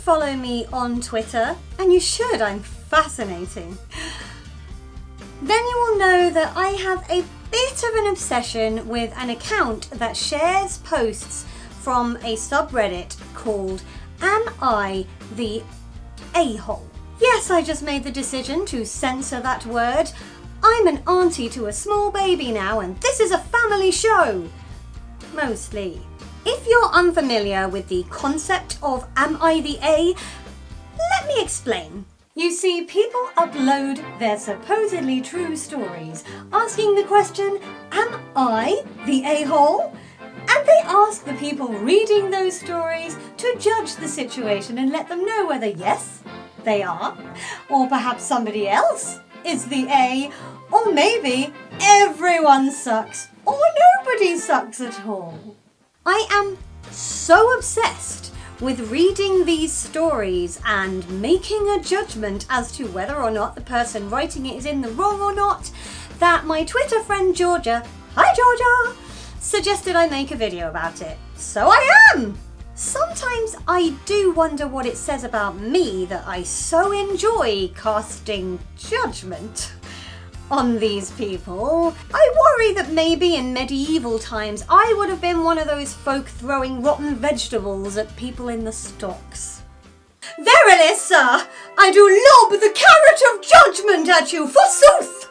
follow me on Twitter, and you should, I'm fascinating, then you will know that I have a bit of an obsession with an account that shares posts from a subreddit called Am I the A-hole? Yes, I just made the decision to censor that word. I'm an auntie to a small baby now, and this is a family show. Mostly. If you're unfamiliar with the concept of Am I the A, let me explain. You see, people upload their supposedly true stories, asking the question, am I the a-hole? And they ask the people reading those stories to judge the situation and let them know whether yes, they are, or perhaps somebody else is the A, or maybe everyone sucks, or nobody sucks at all. I am so obsessed with reading these stories and making a judgment as to whether or not the person writing it is in the wrong or not, that my Twitter friend Georgia, hi Georgia, suggested I make a video about it. So I am! Sometimes I do wonder what it says about me that I so enjoy casting judgment on these people. I worry that maybe in medieval times I would have been one of those folk throwing rotten vegetables at people in the stocks. Verily, sir, I do lob the carrot of judgment at you, forsooth!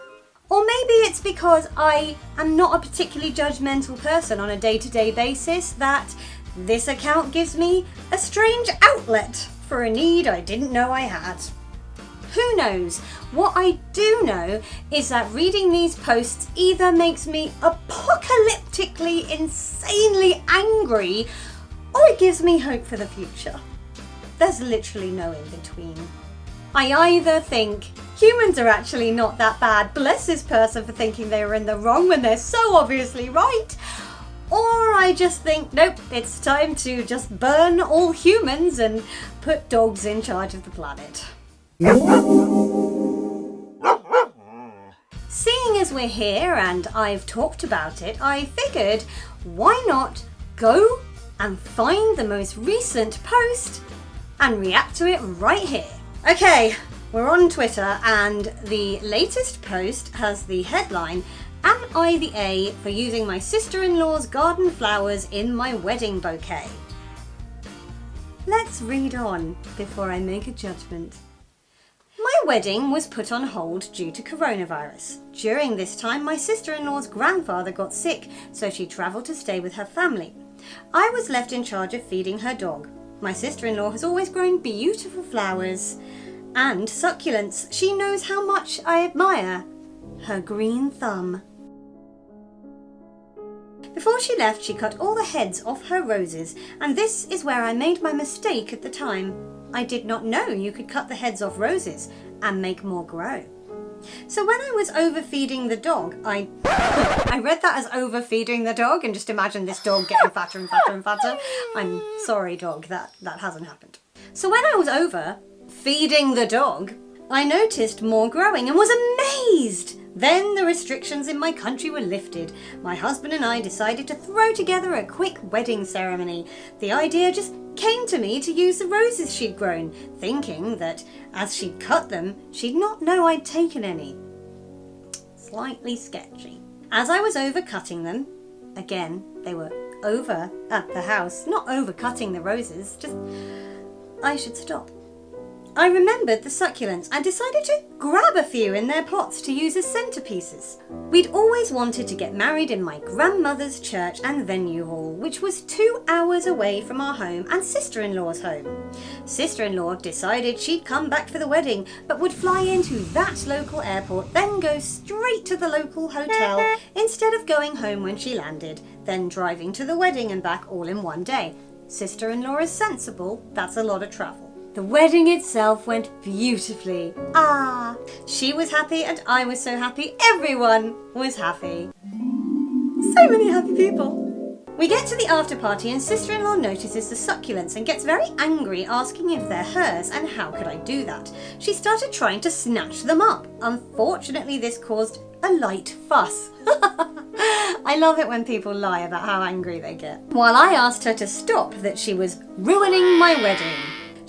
Or maybe it's because I am not a particularly judgmental person on a day-to-day basis that this account gives me a strange outlet for a need I didn't know I had. Who knows? What I do know is that reading these posts either makes me apocalyptically, insanely angry, or it gives me hope for the future. There's literally no in between. I either think humans are actually not that bad, bless this person for thinking they were in the wrong when they're so obviously right, or I just think, nope, it's time to just burn all humans and put dogs in charge of the planet. Seeing as we're here and I've talked about it, I figured why not go and find the most recent post and react to it right here. Okay, we're on Twitter and the latest post has the headline, Am I the A for using my sister-in-law's garden flowers in my wedding bouquet? Let's read on before I make a judgment. My wedding was put on hold due to coronavirus. During this time, my sister-in-law's grandfather got sick, so she travelled to stay with her family. I was left in charge of feeding her dog. My sister-in-law has always grown beautiful flowers and succulents. She knows how much I admire her green thumb. Before she left, she cut all the heads off her roses, and this is where I made my mistake at the time. I did not know you could cut the heads off roses and make more grow. So when I was overfeeding the dog, I read that as overfeeding the dog and just imagined this dog getting fatter and fatter and fatter. I'm sorry, dog, that hasn't happened. So when I was overfeeding the dog, I noticed more growing and was amazed. Then the restrictions in my country were lifted. My husband and I decided to throw together a quick wedding ceremony. The idea just came to me to use the roses she'd grown, thinking that as she'd cut them, she'd not know I'd taken any. Slightly sketchy. As I was over-cutting them, again, they were over at the house, not over-cutting the roses, just I should stop. I remembered the succulents and decided to grab a few in their pots to use as centerpieces. We'd always wanted to get married in my grandmother's church and venue hall, which was 2 hours away from our home and sister-in-law's home. Sister-in-law decided she'd come back for the wedding, but would fly into that local airport, then go straight to the local hotel instead of going home when she landed, then driving to the wedding and back all in one day. Sister-in-law is sensible, that's a lot of travel. The wedding itself went beautifully. She was happy and I was so happy. Everyone was happy. So many happy people. We get to the after party and sister-in-law notices the succulents and gets very angry, asking if they're hers and how could I do that. She started trying to snatch them up. Unfortunately, this caused a light fuss. I love it when people lie about how angry they get. While I asked her to stop, that she was ruining my wedding.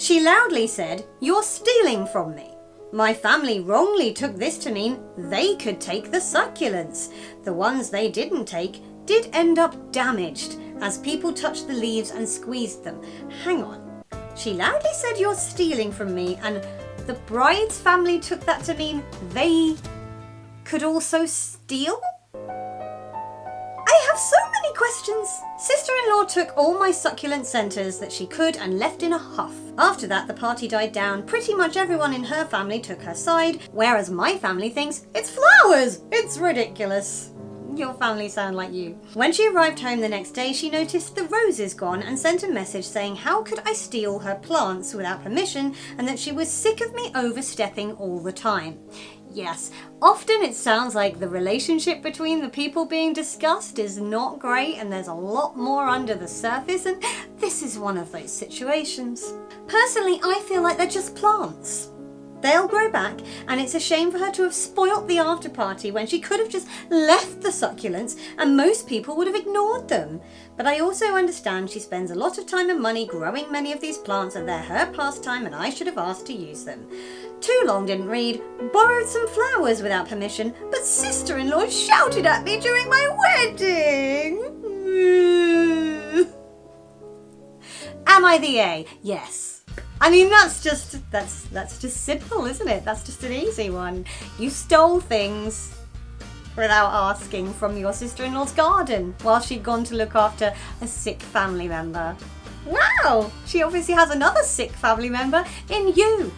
She loudly said, "You're stealing from me. My family wrongly took this to mean they could take the succulents. The ones they didn't take did end up damaged as people touched the leaves and squeezed them." Hang on. She loudly said, "You're stealing from me," and the bride's family took that to mean they could also steal? I have so many questions. Sister-in-law took all my succulent centres that she could and left in a huff. After that, the party died down. Pretty much everyone in her family took her side, whereas my family thinks it's flowers. It's ridiculous. Your family sound like you. When she arrived home the next day, she noticed the roses gone and sent a message saying how could I steal her plants without permission, and that she was sick of me overstepping all the time. Yes, often it sounds like the relationship between the people being discussed is not great and there's a lot more under the surface, and this is one of those situations. Personally, I feel like they're just plants. They'll grow back, and it's a shame for her to have spoilt the after party when she could have just left the succulents and most people would have ignored them. But I also understand she spends a lot of time and money growing many of these plants and they're her pastime and I should have asked to use them. Too long didn't read, borrowed some flowers without permission, but sister-in-law shouted at me during my wedding. Am I the A? Yes. I mean, that's just simple, isn't it? That's just an easy one. You stole things without asking from your sister-in-law's garden while she'd gone to look after a sick family member. Wow! She obviously has another sick family member in you.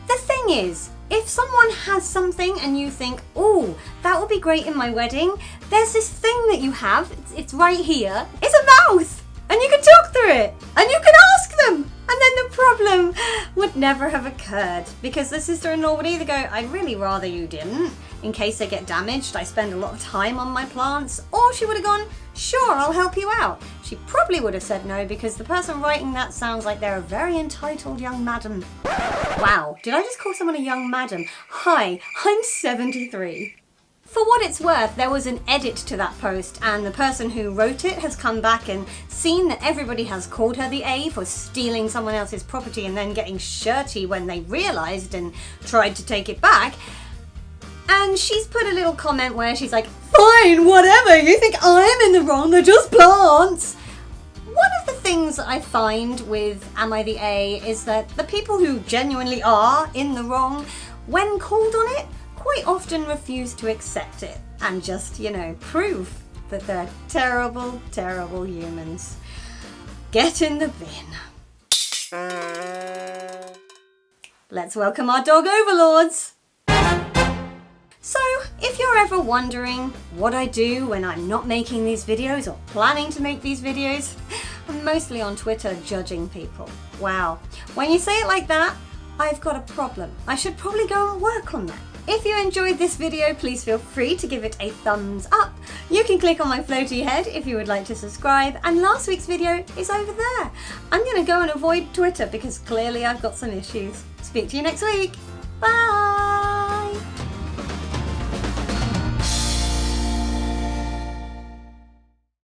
The thing is, if someone has something and you think, oh, that would be great in my wedding, there's this thing that you have, it's right here, it's a mouth! And you can talk through it, and you can ask them, and then the problem would never have occurred because the sister-in-law would either go, I'd really rather you didn't, in case they get damaged, I spend a lot of time on my plants, or she would have gone, sure, I'll help you out. She probably would have said no because the person writing that sounds like they're a very entitled young madam. Wow, did I just call someone a young madam? Hi, I'm 73. For what it's worth, there was an edit to that post and the person who wrote it has come back and seen that everybody has called her the A for stealing someone else's property and then getting shirty when they realised and tried to take it back. And she's put a little comment where she's like, fine, whatever, you think I'm in the wrong, they're just plants. One of the things I find with Am I the A is that the people who genuinely are in the wrong, when called on it, quite often refuse to accept it and just, prove that they're terrible, terrible humans. Get in the bin. Let's welcome our dog overlords. So, if you're ever wondering what I do when I'm not making these videos or planning to make these videos, I'm mostly on Twitter judging people. Wow. When you say it like that, I've got a problem. I should probably go and work on that. If you enjoyed this video, please feel free to give it a thumbs up. You can click on my floaty head if you would like to subscribe, and last week's video is over there. I'm going to go and avoid Twitter because clearly I've got some issues. Speak to you next week. Bye!